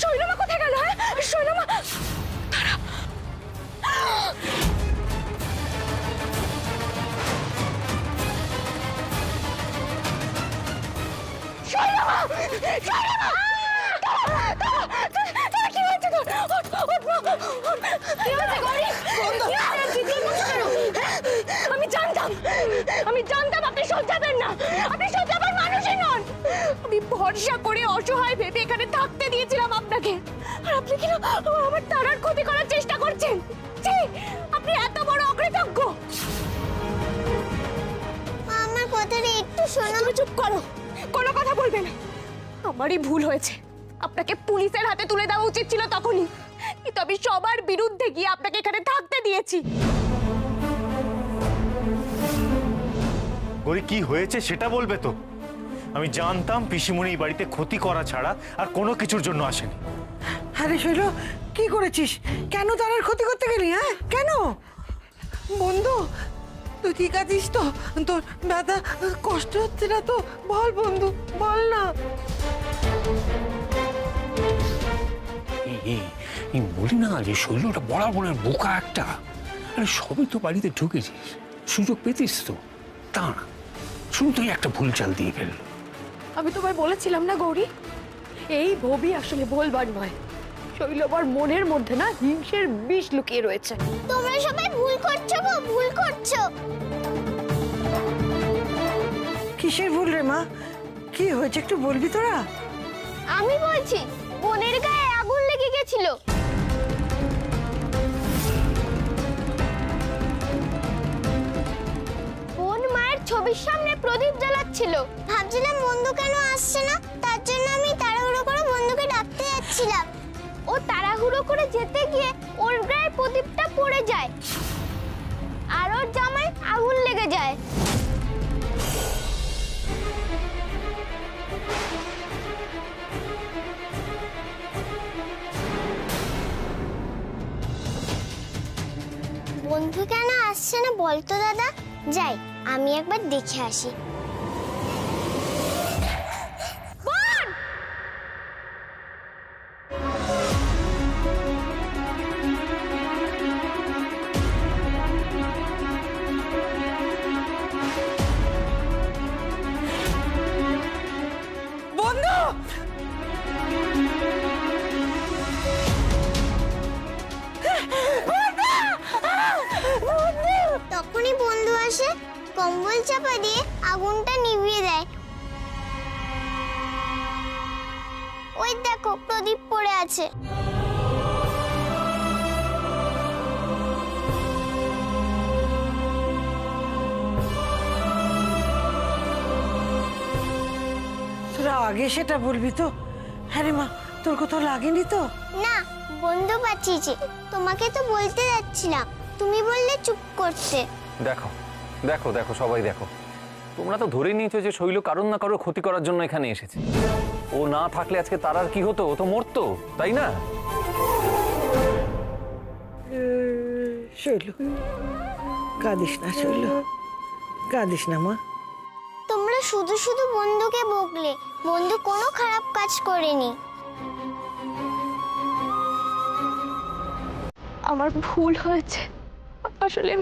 শৈলমা কোথায় গেল? হ্যাঁ শৈলমা, আমি জানতাম আপনি সহ্যাবেন না, আপনি সহ্যাবার মানুষই নন। আমি ভরসা করে অসহায় ভেবে এখানে থাকতে দিয়েছিলাম আপনাকে, আর আপনি কি না আমার তারার ক্ষতি করার চেষ্টা করছেন? আপনি এত বড় অকৃতজ্ঞ। আমার কথাটা একটু শোনো। চুপ করো, কোনো কথা বলবে না। আমারই ভুল হয়েছে, আপনাকে পুলিশের হাতে তুলে দেওয়া উচিত ছিল তখনই, কিন্তু আমি সবার বিরুদ্ধে গিয়ে আপনাকে এখানে থাকতে দিয়েছি। গৌরী কি হয়েছে সেটা বলবে তো? আমি জানতাম পিসিমণি এই বাড়িতে ক্ষতি করা ছাড়া আর কোনো কিছুর জন্য আসেনি। আরে শৈল, কি করেছিস? কেন তারার ক্ষতি করতে গেলি? হ্যাঁ কেন? বন্ধু তুই ঠিক আছিস তো? তোর ব্যথা কষ্ট হচ্ছে না তো? বল বন্ধু, বল না। বলি না যে শৈলটা বরাবরের বোকা একটা। আরে সবই তো বাড়িতে ঢুকেছিস, সুযোগ পেতিস তো। তা না, শুধুই একটা ভুল চাল দিয়ে ফেলল। আমি তোমায় বলেছিলাম না গৌরী, এই ভবি আসলে বলবার নয়। শৈলবার মনের মধ্যে না হিংসের বিষ লুকিয়ে রয়েছে। তোমরা সবাই ভুল করছো গো, ভুল করছো। কিসের ভুল রে মা? কি হয়েছে একটু বলবি তোরা? আমি বলছি, বোনের গায়ে আগুন লেগে গেছিল। বোন মায়ের ছবির সামনে প্রদীপ জ্বালাচ্ছিল। ভাবছিলাম বন্ধু কেন আসছে না, তার জন্য আমি তাড়াহুড়ো করে বন্ধুকে ডাকতে যাচ্ছিলাম। ও তাড়াহুড়ো করে যেতে গিয়ে ওর গায়ে প্রদীপটা পড়ে যায় আর ওর জামায় আগুন লেগে যায়। বন্ধু কেন আসছে না বলতো দাদা? যাই আমি একবার দেখে আসি। বন্ধু তখনই বন্ধু আসে, কম্বল চাপা দিয়ে আগুনটা নিভিয়ে দেয়। ওই দেখো প্রদীপ পড়ে আছে। তোরা আগে সেটা বলবি তো? হ্যাঁ রে মা, তোর কোথাও লাগেনি তো? না, বন্ধু বাঁচিয়েছে। তোমাকে তো বলতে যাচ্ছিলাম, তুমি বললে চুপ করতে। দেখো দেখো দেখো সবাই দেখো, তোমরা তো ধরে নিয়েছো যে শৈল কারোর না কারোর ক্ষতি করার জন্য এখানে এসেছে। ও না থাকলে আজকে তারার কি হতো? ও তো মরতো, তাই না? শৈল কাঁদিস না, শৈল কাঁদিস না মা। তোমরা শুধু শুধু বন্ধুকে বকলে, বন্ধু কোনো খারাপ কাজ করেনি। আমার ভুল হয়েছে, আসলে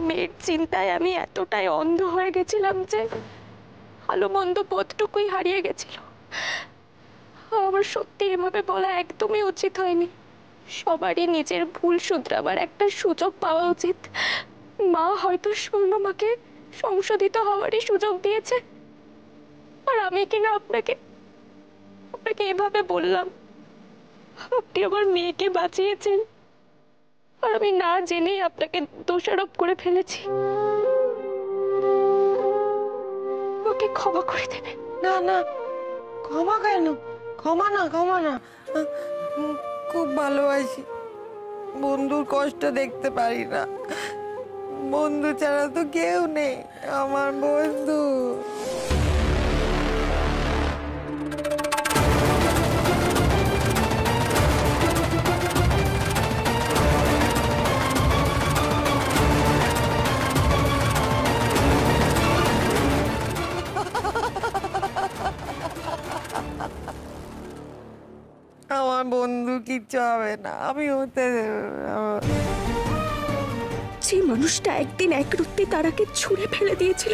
মেয়ের চিন্তায় আমি এতটাই অন্ধ হয়ে গেছিলাম যে ভালো মন্দ বোধটুকুই হারিয়ে গেছিল। আমার সত্যি এভাবে বলা একদমই উচিত হয়নি। সবারই নিজের ভুল শুধরাবার একটা সুযোগ পাওয়া উচিত। মা হয়তো শৈলমাকে সংশোধিত হওয়ারই সুযোগ দিয়েছে, আর আমি কিনা আপনাকে এভাবে বললাম। আপনি আমার মেয়েকে বাঁচিয়েছেন, আর আমি না জেনেই আপনাকে দোষারোপ করে ফেলেছি। ওকে ক্ষমা করে দেবেন। না না, ক্ষমা কেন? ক্ষমা না, ক্ষমা না। খুব ভালোবাসি, বন্ধুর কষ্ট দেখতে পারি না। বন্ধু ছাড়া তো কেউ নেই, আমার বন্ধু। আমার বন্ধু কিচ্ছু হবে না, আমি হতে দেব না। যে মানুষটা একদিন এক রুত্তি তারাকে ছুঁড়ে ফেলে দিয়েছিল,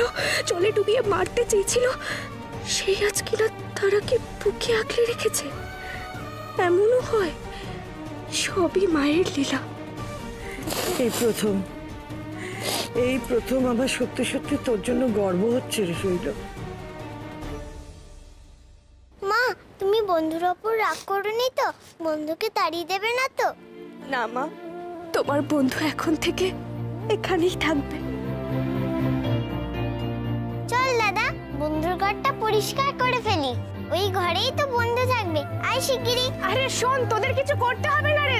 জলে ডুবিয়ে মারতে চেয়েছিল, সেই আজ কিনা তারাকে বুকে আঁকড়ে রেখেছে। এমনও হয়, সবই মায়ের লীলা। এই প্রথম আমার সত্যি সত্যি তোর জন্য গর্ব হচ্ছে রে শৈল। মা, তুমি বন্ধুর ওপর রাগ করোনি তো? বন্ধুকে তাড়িয়ে দেবে না তো? না মা, তোমার বন্ধু এখন থেকে এখানেই থাকবে। চল দাদা, বন্ধুর ঘরটা পরিষ্কার করে ফেলি। ওই ঘরেই তো বন্ধু থাকবে। আয় শিগগিরই। আরে শোন, তোদের কিছু করতে হবে না রে।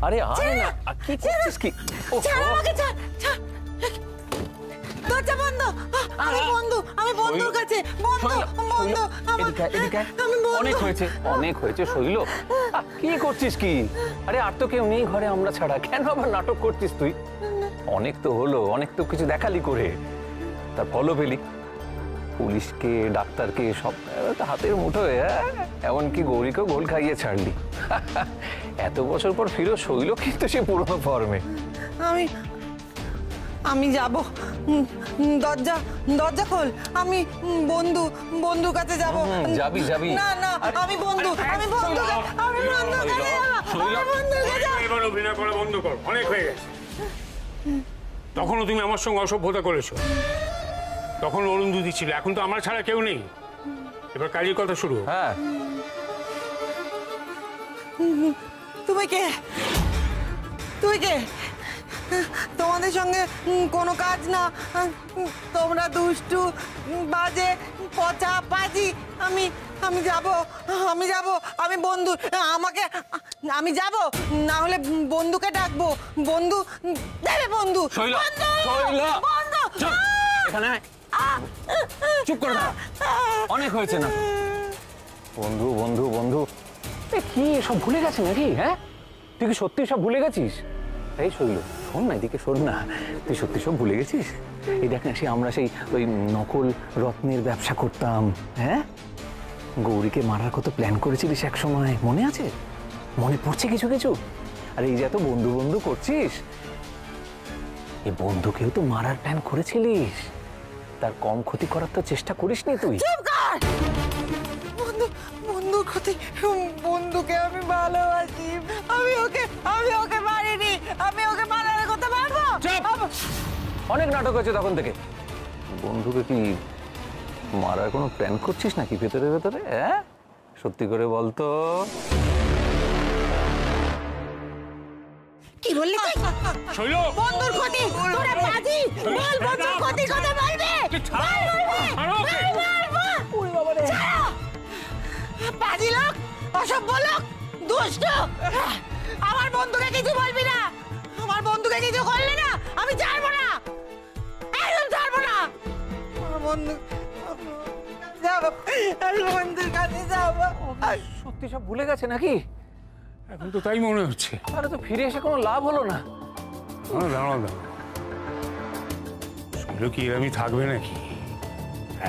আরে আয় না, কি করছিস কি? দরজা বন্ধ। আমি বন্ধু, আমি বন্ধুর কাছে বন্ধু, বন্ধু অনেক হয়েছে, অনেক হয়েছে শৈল। কি করছিস কি? আরে আর তো কেউ নেই ঘরে আমরা ছাড়া, কেন আবার নাটক করছিস তুই? অনেক তো হলো, অনেক তো কিছু দেখালি করে, তার ফলও পেলি। পুলিশকে, ডাক্তারকে সব হাতের মুঠোয়, এমনকি গৌরীকেও গোল খাইয়ে ছাড়লি। এত বছর পর ফিরো শৈল কিন্তু সে পুরনো ফর্মে। আমি যাব। দরজা দরজা খোল। আমি বন্ধুর কাছে যাব। যাবি যাবি? না না, আমি বন্ধুর কাছে যাব। এবার অভিনয় করা বন্ধ কর, অনেক হয়ে গেছে। তখনও তুমি আমার সঙ্গে অসভ্যতা করেছো, তখন অরুন্ধতি ছিল, এখন তো আমার ছাড়া কেউ নেই। এবার কাজের কথা শুরু। হ্যাঁ, তুমি কে? তোমাদের সঙ্গে কোনো কাজ না। তোমরা দুষ্টু, বাজে, পচা, পাজি। আমি যাব। আমি বন্ধু, আমি যাব, না হলে বন্ধুকে ডাকবো। বন্ধু দেবে, বন্ধু। শৈল, চুপ, এখানে আয়। চুপ করে দাও, অনেক হয়েছে না? বন্ধু বন্ধু বন্ধু, কি সব ভুলে গেছে নাকি? হ্যাঁ, তুই কি সত্যি সব ভুলে গেছিস? এই শৈল, শোন না, এদিকে শোন না, তুই সত্যি সব ভুলে গেছিস? এই দেখ না, আমরা সেই ওই নকল রত্নের ব্যবসা করতাম, হ্যাঁ? গৌরীকে মারার কত প্ল্যান করেছিলিস এক সময়, মনে আছে? মনে পড়ছে কিছু কিছু? আর এই যে এত বন্ধু বন্ধু করছিস, এই বন্ধুকেও তো মারার প্ল্যান করেছিলিস, তার কম ক্ষতি করার তো চেষ্টা করিসনি তুই। বন্ধুর ক্ষতি? বন্ধুকে আমি ভালোবাসি। আমি ওকে মারিনি। আমি ওকে মারার কথা ভাববো? অনেক নাটক হয়েছে তখন থেকে। বন্ধুকে কি মারার কোনো প্ল্যান করছিস নাকি ভেতরে ভেতরে? হ্যাঁ, সত্যি করে বলতো। কি বললি? শৈল, বন্ধুর ক্ষতি? তোরা পাজি, বল বন্ধুর ক্ষতি কথা বলবে? পাজি লোক, অসভ্য লোক, দুষ্ট। আমার বন্ধুকে কিছু বলবি না। আমার বন্ধুকে কিছু করলে না, আমি ছাড়বো না, একদম ছাড়বো না। আমার বন্ধু যাবো, আমি বন্ধুর কাছে যাবো। সত্যি সব ভুলে গেছে নাকি? এখন তো তাই মনে হচ্ছে। তাহলে তো ফিরে এসে কোনো লাভ হলো না। দাঁড়াও। শৈল কি এরমই থাকবে নাকি?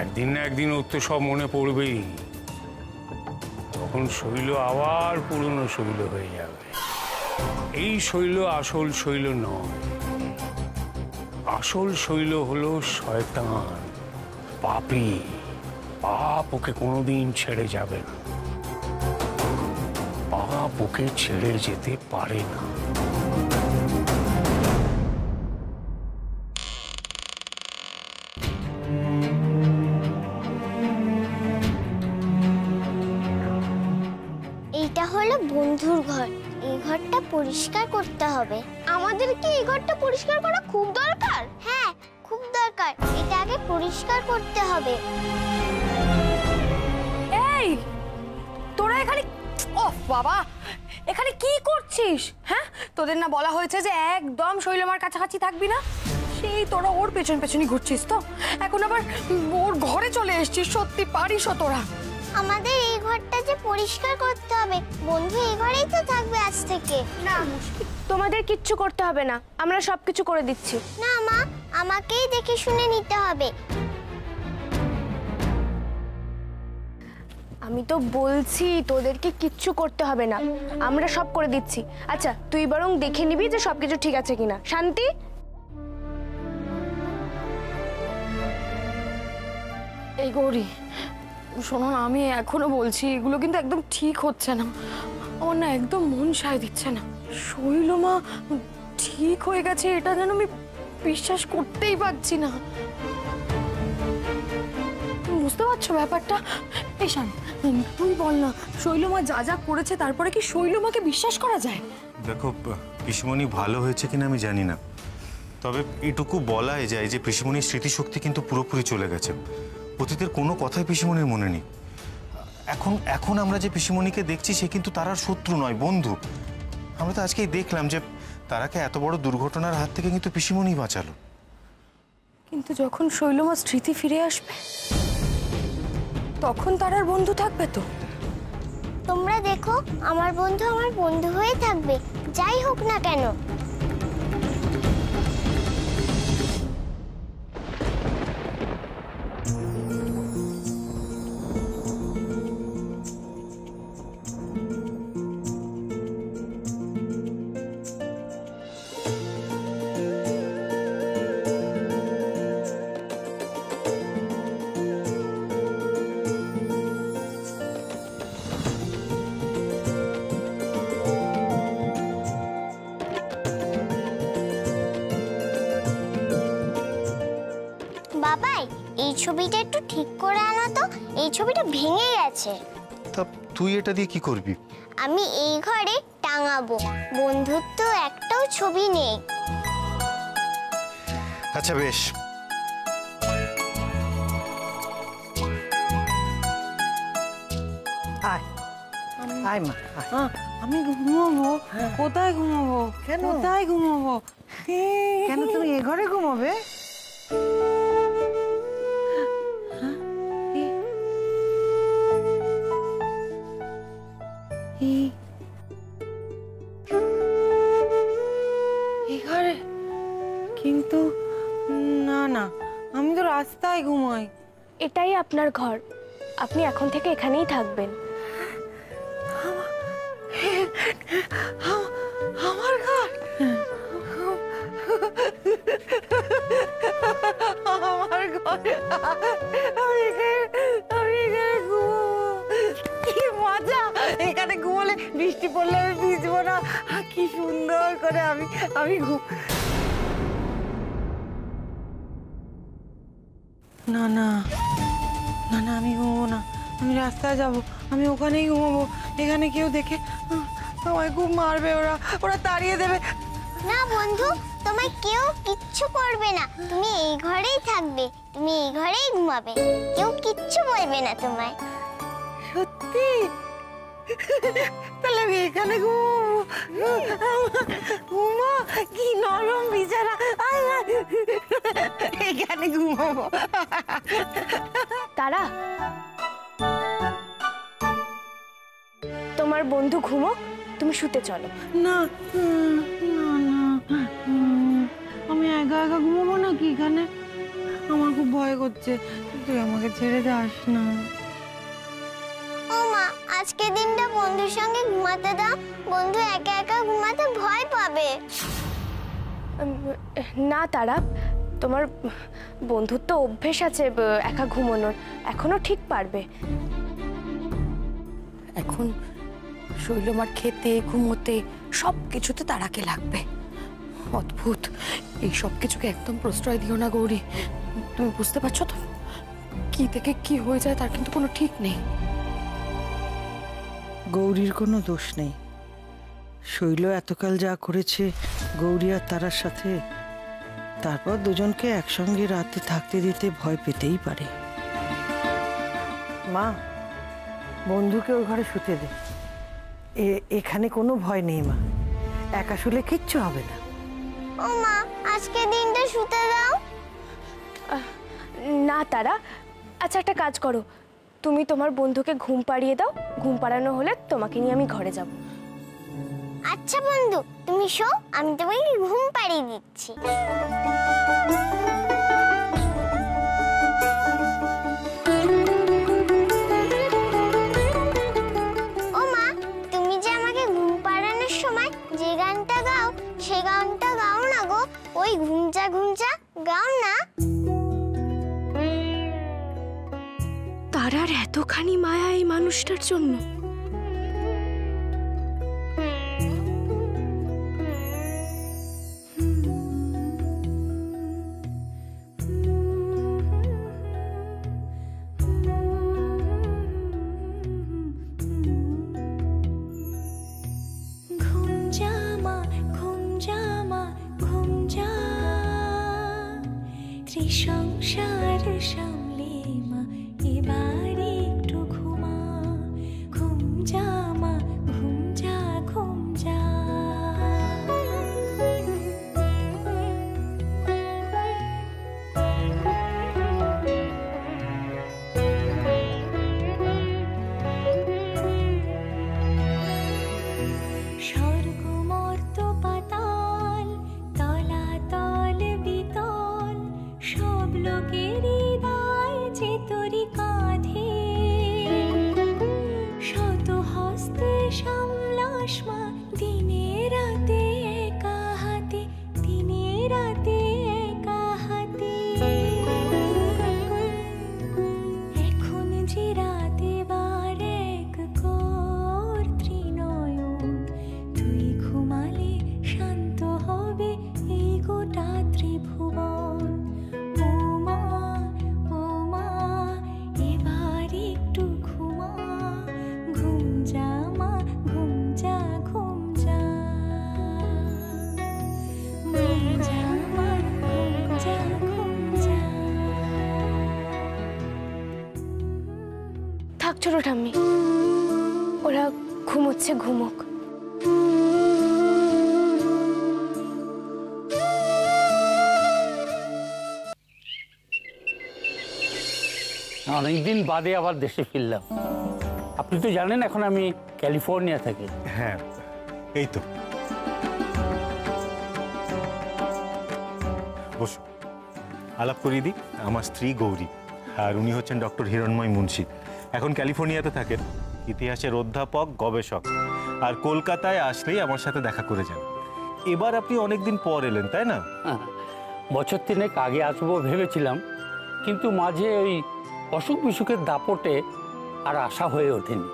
একদিন না একদিন ওর তো সব মনে পড়বেই। তখন শৈল আবার পুরনো শৈল হয়ে যাবে। এই শৈল আসল শৈল নয়। আসল শৈল হলো শয়তান, পাপী। পাপ ওকে কোনোদিন ছেড়ে যাবে না, পাপ ওকে ছেড়ে যেতে পারে না। এইটা হলো বন্ধুর ঘর। এই ঘরটা পরিষ্কার করতে হবে। আমাদের কি এই ঘরটা পরিষ্কার করা খুব দরকার? হ্যাঁ, খুব দরকার। এটা আগে পরিষ্কার করতে হবে। এই, তোরা এখানে, ওহ বাবা, এখানে কি করছিস? হ্যাঁ, তোদের না বলা হয়েছে যে একদম শৈলমার কাছাকাছি থাকবি না? সেই তোরা ওর পেছন পেছনই ঘুরছিস তো, এখন আবার ওর ঘরে চলে এসেছিস। সত্যি পারিস তোরা? আমাদের এই ঘর ঘরটা যে পরিষ্কার করতে হবে। বন্ধু এই ঘরেই তো থাকবে আজ থেকে। না, তোমাদের কিচ্ছু করতে হবে না, আমরা সবকিছু করে দিচ্ছি। না মা, আমাকেই দেখে শুনে নিতে হবে। আমি তো বলছি তোদেরকে কিচ্ছু করতে হবে না, আমরা সব করে দিচ্ছি। আচ্ছা তুই বরং দেখে নিবি যে সবকিছু ঠিক আছে কিনা। শান্তি, এই গৌরী শোনো না, আমি এখনো বলছি এগুলো কিন্তু একদম ঠিক হচ্ছে না। আমার না একদম মন সায় দিচ্ছে না। শৈলমা ঠিক হয়ে গেছে এটা যেন আমি বিশ্বাস করতেই পারছি না। তুমি বুঝতে পারছো ব্যাপারটা? এই শান, তুই বল না, শৈলমা যা যা করেছে তারপরে কি শৈলমাকে বিশ্বাস করা যায়? দেখো, পিসিমণি ভালো হয়েছে কিনা আমি জানি না, তবে এটুকু বলাই যায় যে পিসিমণির স্মৃতিশক্তি কিন্তু পুরোপুরি চলে গেছে। অতীতের কোনো কথাই পিসিমণির মনে নেই। এখন আমরা যে পিসিমণিকে দেখছি সে কিন্তু তার আর শত্রু নয়, বন্ধু। আমরা তো আজকেই দেখলাম যে তারাকে এত বড় দুর্ঘটনার হাত থেকে কিন্তু পিসিমণি বাঁচালো। কিন্তু যখন শৈলমার স্মৃতি ফিরে আসবে তখন তার আর বন্ধু থাকবে তো? তোমরা দেখো, আমার বন্ধু হয়ে থাকবে, যাই হোক না কেন। বাবাই, এই ছবিটা একটু ঠিক করে আনো তো, এই ছবিটা ভেঙে গেছে। তা তুই এটা দিয়ে কি করবি? আমি এই ঘরে টাঙাবো, বন্ধুর তো একটাও ছবি নেই। আচ্ছা বেশ, আয় আয় মা, আমি ঘুমাবো। কোথায় ঘুমাবো? কেন? কোথায় ঘুমাবো? কেন তুমি এ ঘরে ঘুমাবে? এই ঘরে? কিন্তু না না, আমি তো রাস্তায় ঘুমাই। এটাই আপনার ঘর, আপনি এখন থেকে এখানেই থাকবেন। আমার ঘর? আমার ঘর? আমি এখানে ঘুমাবো। কি মজা! এখানে ঘুমোলে বৃষ্টি পড়লে আমি ভিজবো না। কি সুন্দর করে আমি ঘুম। না না না না, আমি ঘুমবো না, আমি রাস্তায় যাব, আমি ওখানেই ঘুমাবো। এখানে কেউ দেখে আমায় খুব মারবে, ওরা তাড়িয়ে দেবে। না বন্ধু, তোমায় কেউ কিচ্ছু করবে না, তুমি এই ঘরেই থাকবে, তুমি এই ঘরেই ঘুমাবে, কেউ কিচ্ছু বলবে না তোমায়। সত্যি? তাহলে আমি এখানে ঘুমাবো। ঘুমা, কি নরম বিছানা, এখানে ঘুমাবো। তারা, তোমার বন্ধু ঘুমোক, তুমি শুতে চলো। না না না, আমি একা একা ঘুমাবো নাকি এখানে? আমার খুব ভয় করছে, তুই আমাকে ছেড়ে যাস না। ও মা, আজকে দিনটা বন্ধুর সঙ্গে ঘুমাতে দাও, বন্ধু একা একা ঘুমাতে ভয় পাবে। না তারা, তোমার বন্ধুর তো অভ্যেস আছে একা ঘুমানোর, এখনো ঠিক পারবে। এখন শৈলমার খেতে ঘুমোতে সব কিছুতে তারাকে লাগবে। অদ্ভুত, এই সব কিছুকে একদম প্রশ্রয় দিও না গৌরী। তুমি বুঝতে পারছো তো, কি থেকে কি হয়ে যায় তার কিন্তু কোনো ঠিক নেই। গৌরীর কোনো দোষ নেই। শৈল এতকাল যা করেছে গৌরী আর তারার সাথে, তারপর দুজনকে একসঙ্গে রাতে থাকতে দিতে ভয় পেতেই পারে। মা, বন্ধুকে ওই ঘরে শুতে দে, এখানে কোনো ভয় নেই মা, একা শুলে কিচ্ছু হবে না। ও মা, আজকে দিনটা শুতে দাও। না তারা, আচ্ছা একটা কাজ করো, তুমি তোমার বন্ধুকে ঘুম পাড়িয়ে দাও, ঘুম পাড়ানো হলে তোমাকে নিয়ে আমি ঘরে যাব। আচ্ছা বন্ধু, তুমি শো, আমি তোমাকে ঘুম পাড়িয়ে দিচ্ছি। ও মা, তুমি যে আমাকে ঘুম পাড়ানোর সময় যে গানটা গাও, সেই গানটা গাও না গো। ওই ঘুমচা ঘুমচা গাও না। তারার এতখানি মায়া এই মানুষটার জন্য? সংসার সামলে মা এবার একটু ঘুমা, ঘুম যা মা, ঘুম যা, ঘুম যা। স্বর্গ মর্ত পাতাল, তলাতল বিতল, সব লোকেরই দায় যে তোরি কাঁধে। শত হস্তে সামলাস মা, দিনে রাতে একা হাতে, দিনে রাতে একা হাতে। এখন যে রাতে বার এক কর ত্রিনয়ন, তুই ঘুমালে শান্ত হবে এই গোটা ত্রিভুবন। ও মা, ও মা, এবার একটু ঘুমা, ঘুম যা মা, ঘুম যা, ঘুম যা। ঘুম যা মা, ঘুম যা, ঘুম যা। থাক ছোট ঠাম্মি, ওরা ঘুমোচ্ছে, ঘুমোক। অনেকদিন বাদে আবার দেশে ফিরলাম। আপনি তো জানেন এখন আমি ক্যালিফোর্নিয়া থাকি। হ্যাঁ, এই তো বসো, আলাপ করিয়ে দিই। আমার স্ত্রী গৌরী, আর উনি হচ্ছেন ডক্টর হিরণময় মুন্সি। এখন ক্যালিফোর্নিয়াতে থাকেন, ইতিহাসের অধ্যাপক, গবেষক। আর কলকাতায় আসলেই আমার সাথে দেখা করে যান। এবার আপনি অনেকদিন পর এলেন, তাই না? বছর তিনেক আগে আসবো ভেবেছিলাম, কিন্তু মাঝে ওই অসুখ বিসুখের দাপটে আর আশা হয়ে ওঠেনি।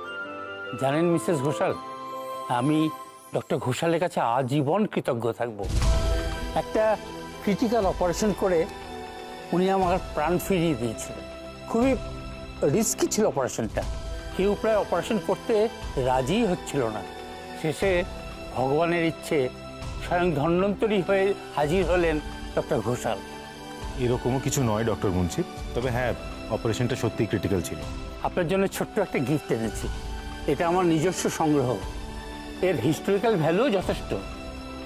জানেন মিসেস ঘোষাল, আমি ডক্টর ঘোষালের কাছে আজীবন কৃতজ্ঞ থাকব। একটা ক্রিটিক্যাল অপারেশন করে উনি আমার প্রাণ ফিরিয়ে দিয়েছিলেন। খুবই রিস্কি ছিল অপারেশনটা, কেউ প্রায় অপারেশন করতে রাজি হচ্ছিল না। শেষে ভগবানের ইচ্ছে স্বয়ং ধন্বন্তরী হয়ে হাজির হলেন ডক্টর ঘোষাল। এরকমও কিছু নয় ডক্টর মুন্সি, তবে হ্যাঁ, অপারেশনটা সত্যিই ক্রিটিক্যাল ছিল। আপনার জন্য ছোট্ট একটা গিফট এনেছি। এটা আমার নিজস্ব সংগ্রহ, এর হিস্টোরিক্যাল ভ্যালু যথেষ্ট।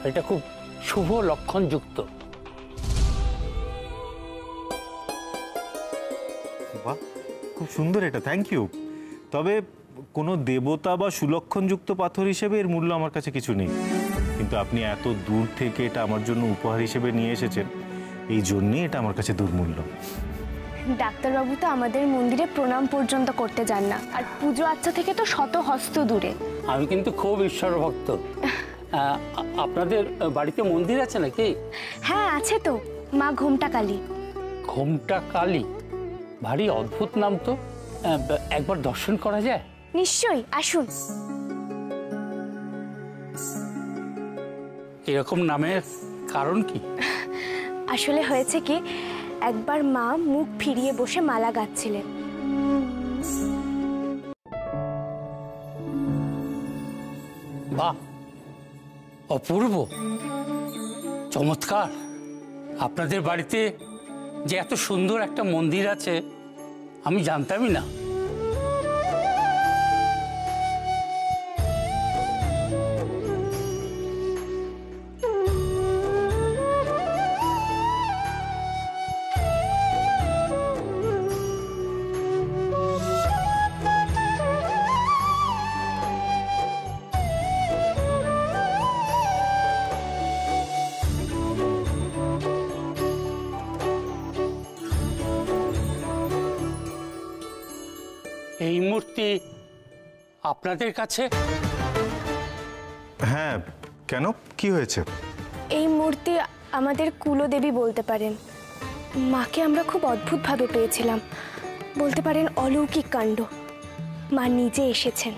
এটা খুব শুভ লক্ষণযুক্ত। বাহ, খুব সুন্দর এটা, থ্যাংক ইউ। তবে কোনো দেবতা বা সুলক্ষণযুক্ত পাথর হিসেবে এর মূল্য আমার কাছে কিছু নেই, কিন্তু আপনি এত দূর থেকে এটা আমার জন্য উপহার হিসেবে নিয়ে এসেছেন, এই জন্যই এটা আমার কাছে দুর্মূল্য। ডাক্তারবাবু তো আমাদের মন্দিরে প্রণাম পর্যন্ত করতে যান না, আর পুজো আচ্ছা থেকে তো শত হস্ত দূরে। আমি কিন্তু খুব ঈশ্বর ভক্ত। আপনাদের বাড়িতে মন্দির আছে নাকি? হ্যাঁ আছে তো, মা ঘোমটা কালী। ঘোমটা কালী, ভারী অদ্ভুত নাম তো। একবার দর্শন করা যায়? নিশ্চয়ই, আসুন। এরকম নামের কারণ কি? আসলে হয়েছে কি, একবার মা মুখ ফিরিয়ে বসে মালা গাচ্ছিলেন। বাহ, অপূর্ব, চমৎকার। আপনাদের বাড়িতে যে এত সুন্দর একটা মন্দির আছে আমি জানতামই না। এই মূর্তি আপনাদের কাছে? হ্যাঁ, কেন, কি হয়েছে? এই মূর্তি আমাদের কুলদেবী বলতে পারেন। মাকে আমরা খুব অদ্ভুতভাবে পেয়েছিলাম, বলতে পারেন অলৌকিক কাণ্ড। মা নিজে এসেছেন।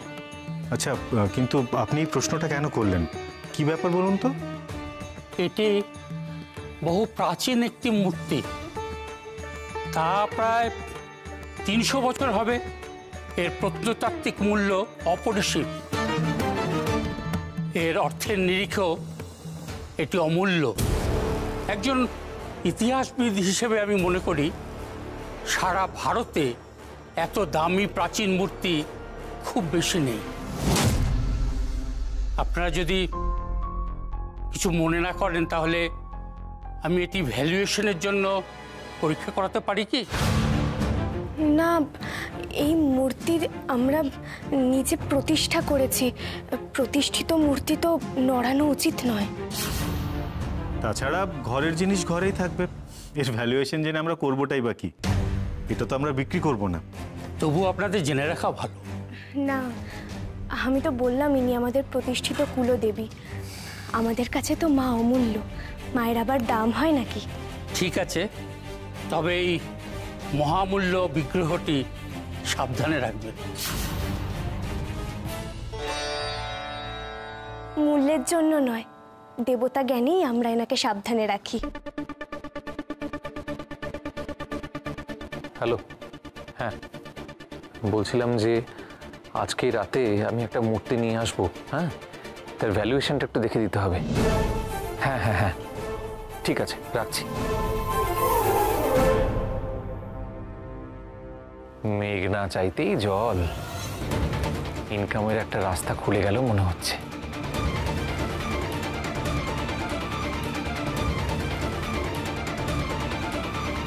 আচ্ছা, কিন্তু আপনি এই প্রশ্নটা কেন করলেন? কি ব্যাপার বলুন তো? এটি বহু প্রাচীন একটি মূর্তি, তা প্রায় 300 বছর হবে। এর প্রত্নতাত্ত্বিক মূল্য অপরিসীম। এর অর্থের নিরিখেও এটি অমূল্য। একজন ইতিহাসবিদ হিসেবে আমি মনে করি সারা ভারতে এত দামি প্রাচীন মূর্তি খুব বেশি নেই। আপনারা যদি কিছু মনে না করেন তাহলে আমি এটি ভ্যালুয়েশনের জন্য পরীক্ষা করাতে পারি কি? না, এই মূর্তির আমরা নিজে প্রতিষ্ঠা করেছি। প্রতিষ্ঠিত মূর্তি তো নড়ানো উচিত নয়। তাছাড়া ঘরের জিনিস ঘরেই থাকবে, এর ভ্যালুয়েশন জেনে আমরা করবোটাই বা কি? এটা তো আমরা বিক্রি করব না। তবু আপনাদের জেনে রাখা ভালো। না, আমি তো বললাম ইনি আমাদের প্রতিষ্ঠিত কুলদেবী। আমাদের কাছে তো মা অমূল্য, মায়ের আবার দাম হয় নাকি? ঠিক আছে, তবে এই মহামূল্য বিগ্রহটি সাবধানে রাখবেন। মূল্যের জন্য নয়, দেবতা জ্ঞানেই আমরা এনাকে সাবধানে রাখি। হ্যালো, হ্যাঁ বলছিলাম যে আজকে রাতে আমি একটা মূর্তি নিয়ে আসবো। হ্যাঁ, তার ভ্যালুয়েশনটা একটু দেখে দিতে হবে। হ্যাঁ হ্যাঁ হ্যাঁ, ঠিক আছে, রাখছি। মেঘ না চাইতেই জল, ইনকামের একটা রাস্তা খুলে গেল মনে হচ্ছে।